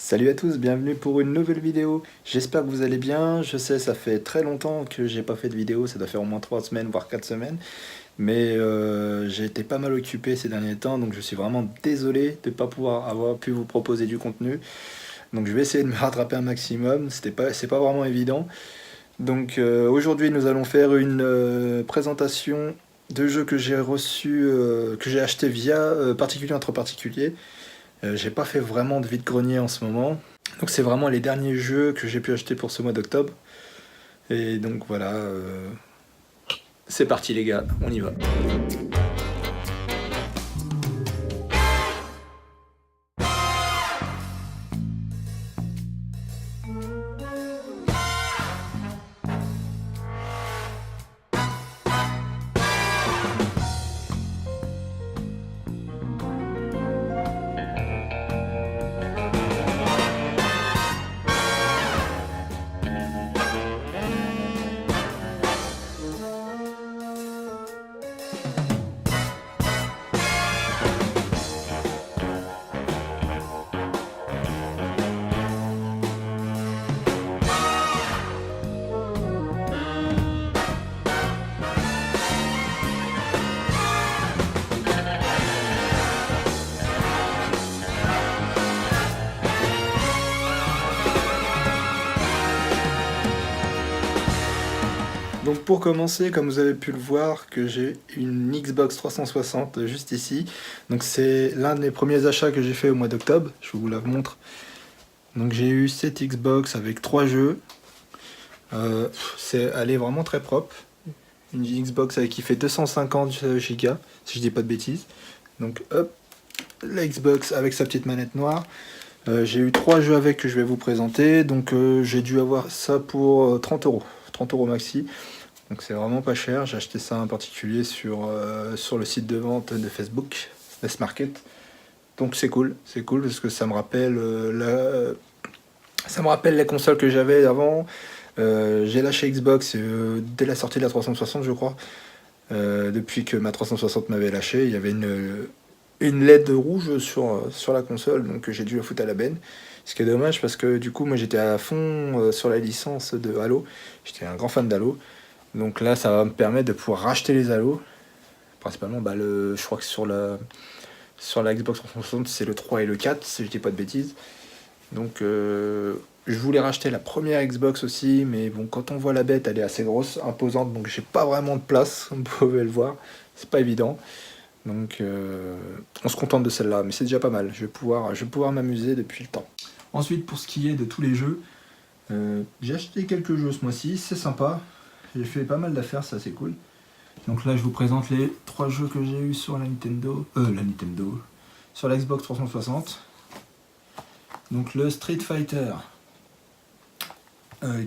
Salut à tous, bienvenue pour une nouvelle vidéo. J'espère que vous allez bien. Je sais, ça fait très longtemps que j'ai pas fait de vidéo, ça doit faire au moins 3 semaines, voire 4 semaines. Mais j'ai été pas mal occupé ces derniers temps, donc je suis vraiment désolé de ne pas pouvoir avoir pu vous proposer du contenu. Donc je vais essayer de me rattraper un maximum, c'est pas vraiment évident. Donc aujourd'hui nous allons faire une présentation de jeux que j'ai reçu, que j'ai acheté via particulier entre particuliers. J'ai pas fait vraiment de vide-grenier en ce moment. Donc c'est vraiment les derniers jeux que j'ai pu acheter pour ce mois d'octobre. Et donc voilà, c'est parti les gars, on y va. Donc pour commencer, comme vous avez pu le voir, que j'ai une Xbox 360 juste ici. Donc c'est l'un des premiers achats que j'ai fait au mois d'octobre, je vous la montre. Donc j'ai eu cette Xbox avec 3 jeux. Elle est vraiment très propre. Une Xbox qui fait 250 Go, si je dis pas de bêtises. Donc hop, la Xbox avec sa petite manette noire. J'ai eu 3 jeux avec que je vais vous présenter. Donc j'ai dû avoir ça pour 30 euros. 30 euros maxi. Donc c'est vraiment pas cher. J'ai acheté ça en particulier sur le site de vente de Facebook, SNES Market. Donc c'est cool parce que ça me rappelle la console que j'avais avant. J'ai lâché Xbox dès la sortie de la 360 je crois. Depuis que ma 360 m'avait lâché, il y avait une LED rouge sur la console, donc j'ai dû la foutre à la benne. Ce qui est dommage parce que du coup moi j'étais à fond sur la licence de Halo. J'étais un grand fan d'Halo. Donc là, ça va me permettre de pouvoir racheter les Halo. Principalement, je crois que sur la Xbox 360, c'est le 3 et le 4, si je dis pas de bêtises. Donc je voulais racheter la première Xbox aussi, mais bon, quand on voit la bête, elle est assez grosse, imposante, donc j'ai pas vraiment de place, vous pouvez le voir. C'est pas évident. Donc on se contente de celle-là, mais c'est déjà pas mal. Je vais pouvoir m'amuser depuis le temps. Ensuite, pour ce qui est de tous les jeux, j'ai acheté quelques jeux ce mois-ci, c'est sympa. J'ai fait pas mal d'affaires, ça c'est cool. Donc là je vous présente les 3 jeux que j'ai eu sur la Nintendo, sur la Xbox 360. Donc le Street Fighter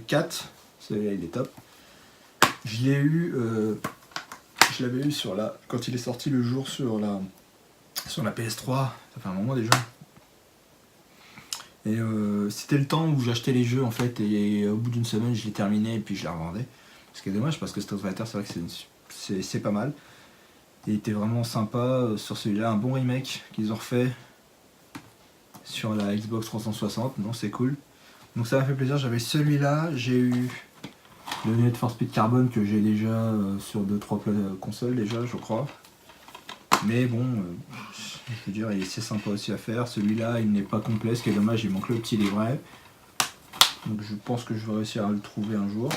4, celui-là il est top. Je l'avais eu quand il est sorti le jour sur la PS3, ça fait un moment déjà. Et c'était le temps où j'achetais les jeux en fait, et au bout d'une semaine je les terminais et puis je les revendais. Ce qui est dommage parce que Street Fighter, c'est vrai que c'est pas mal. Il était vraiment sympa sur celui-là, un bon remake qu'ils ont refait sur la Xbox 360, non c'est cool. Donc ça m'a fait plaisir, j'avais celui-là, j'ai eu le Need for Speed Carbon que j'ai déjà sur 2-3 consoles déjà je crois. Mais bon, je veux dire, c'est sympa aussi à faire. Celui-là il n'est pas complet, ce qui est dommage, il manque le petit livret. Donc je pense que je vais réussir à le trouver un jour.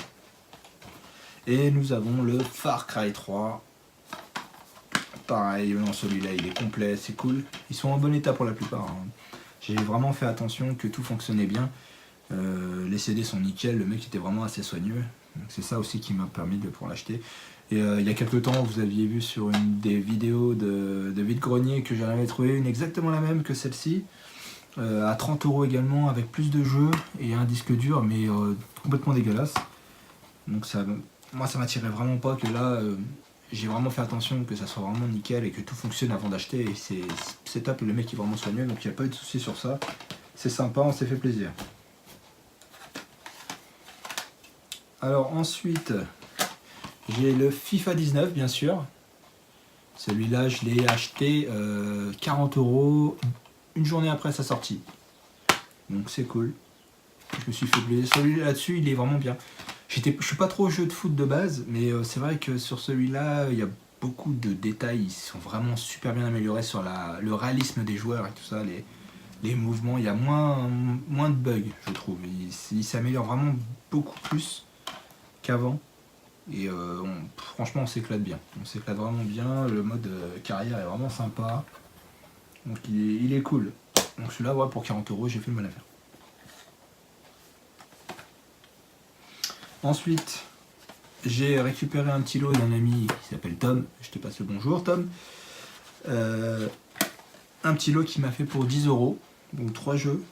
Et nous avons le Far Cry 3. Pareil, celui-là il est complet, c'est cool. Ils sont en bon état pour la plupart. Hein. J'ai vraiment fait attention que tout fonctionnait bien. Les CD sont nickel, le mec était vraiment assez soigneux. C'est ça aussi qui m'a permis de pouvoir l'acheter. Et il y a quelques temps, vous aviez vu sur une des vidéos de vide-grenier que j'en avais trouvé une exactement la même que celle-ci. À 30 euros également, avec plus de jeux et un disque dur, mais complètement dégueulasse. Donc moi ça m'attirait vraiment pas que là j'ai vraiment fait attention que ça soit vraiment nickel et que tout fonctionne avant d'acheter, et c'est top, le mec est vraiment soigneux, donc il n'y a pas eu de soucis sur ça. C'est sympa, on s'est fait plaisir. Alors ensuite j'ai le FIFA 19 bien sûr. Celui-là je l'ai acheté 40 euros une journée après sa sortie. Donc c'est cool. Je me suis fait plaisir. Celui là-dessus, il est vraiment bien. Je suis pas trop jeu de foot de base, mais c'est vrai que sur celui-là, il y a beaucoup de détails. Ils sont vraiment super bien améliorés sur le réalisme des joueurs et tout ça. Les mouvements, il y a moins de bugs, je trouve. Il s'améliore vraiment beaucoup plus qu'avant. Et franchement, on s'éclate bien. On s'éclate vraiment bien. Le mode carrière est vraiment sympa. Donc il est cool. Donc celui-là, ouais, pour 40 €, j'ai fait une bonne affaire. Ensuite, j'ai récupéré un petit lot d'un ami qui s'appelle Tom. Je te passe le bonjour, Tom. Un petit lot qui m'a fait pour 10 €. Donc 3 jeux.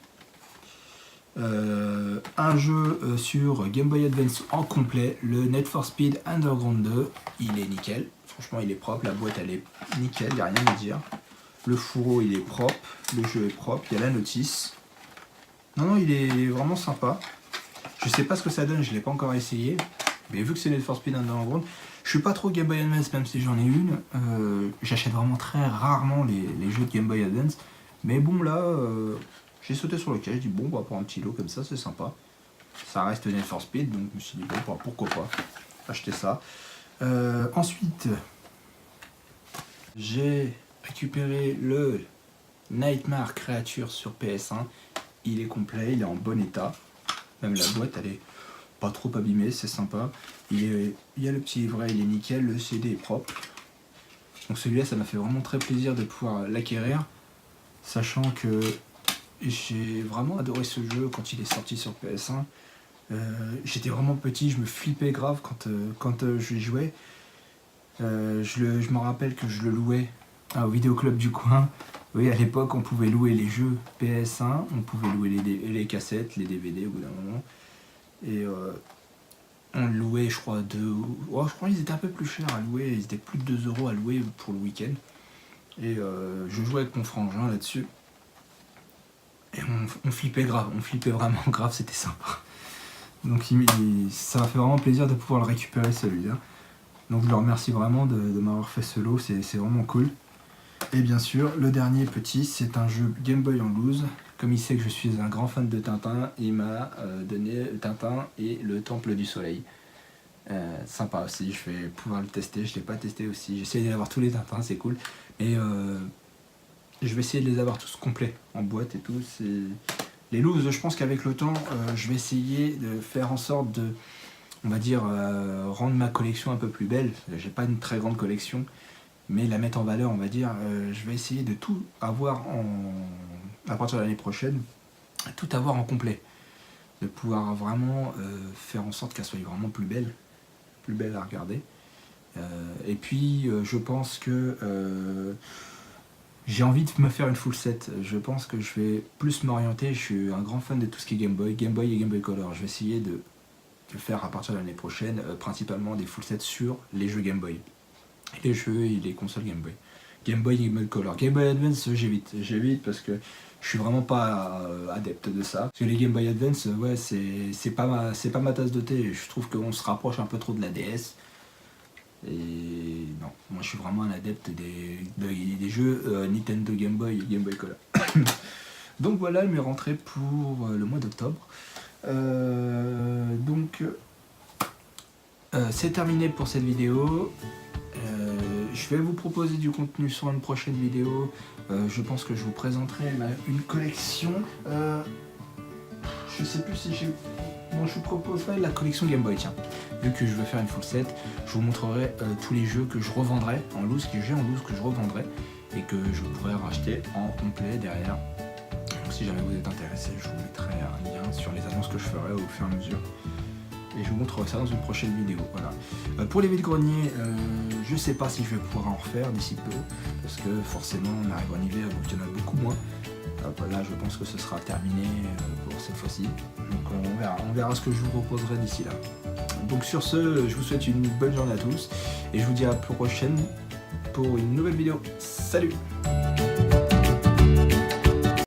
Un jeu sur Game Boy Advance en complet, le Need for Speed Underground 2. Il est nickel. Franchement, il est propre. La boîte, elle est nickel. Il n'y a rien à dire. Le fourreau, il est propre. Le jeu est propre. Il y a la notice. Non, il est vraiment sympa. Je sais pas ce que ça donne, je l'ai pas encore essayé. Mais vu que c'est Need for Speed Underground, je suis pas trop Game Boy Advance, même si j'en ai une. J'achète vraiment très rarement les jeux de Game Boy Advance. Mais bon, là, j'ai sauté sur le cas. J'ai dit, bon, bah, pour un petit lot comme ça, c'est sympa. Ça reste Need for Speed, donc je me suis dit, bon, bah, pourquoi pas acheter ça. Ensuite, j'ai récupéré le Nightmare Creature sur PS1. Il est complet, il est en bon état. Même la boîte, elle est pas trop abîmée, c'est sympa. Il y a le petit livret, il est nickel, le CD est propre. Donc celui-là, ça m'a fait vraiment très plaisir de pouvoir l'acquérir. Sachant que j'ai vraiment adoré ce jeu quand il est sorti sur PS1. J'étais vraiment petit, je me flippais grave quand je y jouais. Je me rappelle que je le louais au vidéoclub du coin. Oui, à l'époque, on pouvait louer les jeux PS1, on pouvait louer les cassettes, les DVD au bout d'un moment. Et on louait, je crois, je crois qu'ils étaient un peu plus chers à louer, ils étaient plus de 2 € à louer pour le week-end. Et je jouais avec mon frangin là-dessus. Et on flippait grave, on flippait vraiment grave, c'était sympa. Donc ça m'a fait vraiment plaisir de pouvoir le récupérer celui-là. Donc je le remercie vraiment de m'avoir fait ce lot, c'est vraiment cool. Et bien sûr, le dernier petit, c'est un jeu Game Boy en loose. Comme il sait que je suis un grand fan de Tintin, il m'a donné Tintin et le Temple du Soleil. Sympa aussi, je vais pouvoir le tester, je ne l'ai pas testé aussi. J'essaie d'avoir tous les Tintins, c'est cool. Et je vais essayer de les avoir tous complets, en boîte et tout. Les looses, je pense qu'avec le temps, je vais essayer de faire en sorte de, on va dire, rendre ma collection un peu plus belle. J'ai pas une très grande collection, mais la mettre en valeur, on va dire. Je vais essayer de tout avoir à partir de l'année prochaine, tout avoir en complet. De pouvoir vraiment faire en sorte qu'elle soit vraiment plus belle à regarder. Et puis, je pense que j'ai envie de me faire une full set. Je pense que je vais plus m'orienter. Je suis un grand fan de tout ce qui est Game Boy et Game Boy Color. Je vais essayer de faire à partir de l'année prochaine, principalement des full sets sur les jeux Game Boy. Les jeux et les consoles Game Boy. Game Boy et Game Boy Color. Game Boy Advance, j'évite parce que je suis vraiment pas adepte de ça. Parce que les Game Boy Advance, ouais, c'est pas ma tasse de thé. Je trouve qu'on se rapproche un peu trop de la DS. Et non, moi je suis vraiment un adepte des jeux Nintendo Game Boy et Game Boy Color. Donc voilà mes rentrées pour le mois d'octobre. C'est terminé pour cette vidéo. Je vais vous proposer du contenu sur une prochaine vidéo. Je pense que je vous présenterai une collection. Je sais plus si j'ai... Bon, je vous proposerai la collection Game Boy, tiens. Vu que je veux faire une full set, je vous montrerai tous les jeux que je revendrai en loose, que j'ai en loose, que je revendrai et que je pourrais racheter en complet derrière. Donc si jamais vous êtes intéressé, je vous mettrai un lien sur les annonces que je ferai au fur et à mesure. Et je vous montrerai ça dans une prochaine vidéo. Voilà. Pour les vide-greniers, je sais pas si je vais pouvoir en refaire d'ici peu, parce que forcément on arrive en hiver, donc il y en a beaucoup moins. Là je pense que ce sera terminé pour cette fois-ci. Donc on verra ce que je vous proposerai d'ici là. Donc sur ce, je vous souhaite une bonne journée à tous, et je vous dis à la prochaine pour une nouvelle vidéo. Salut!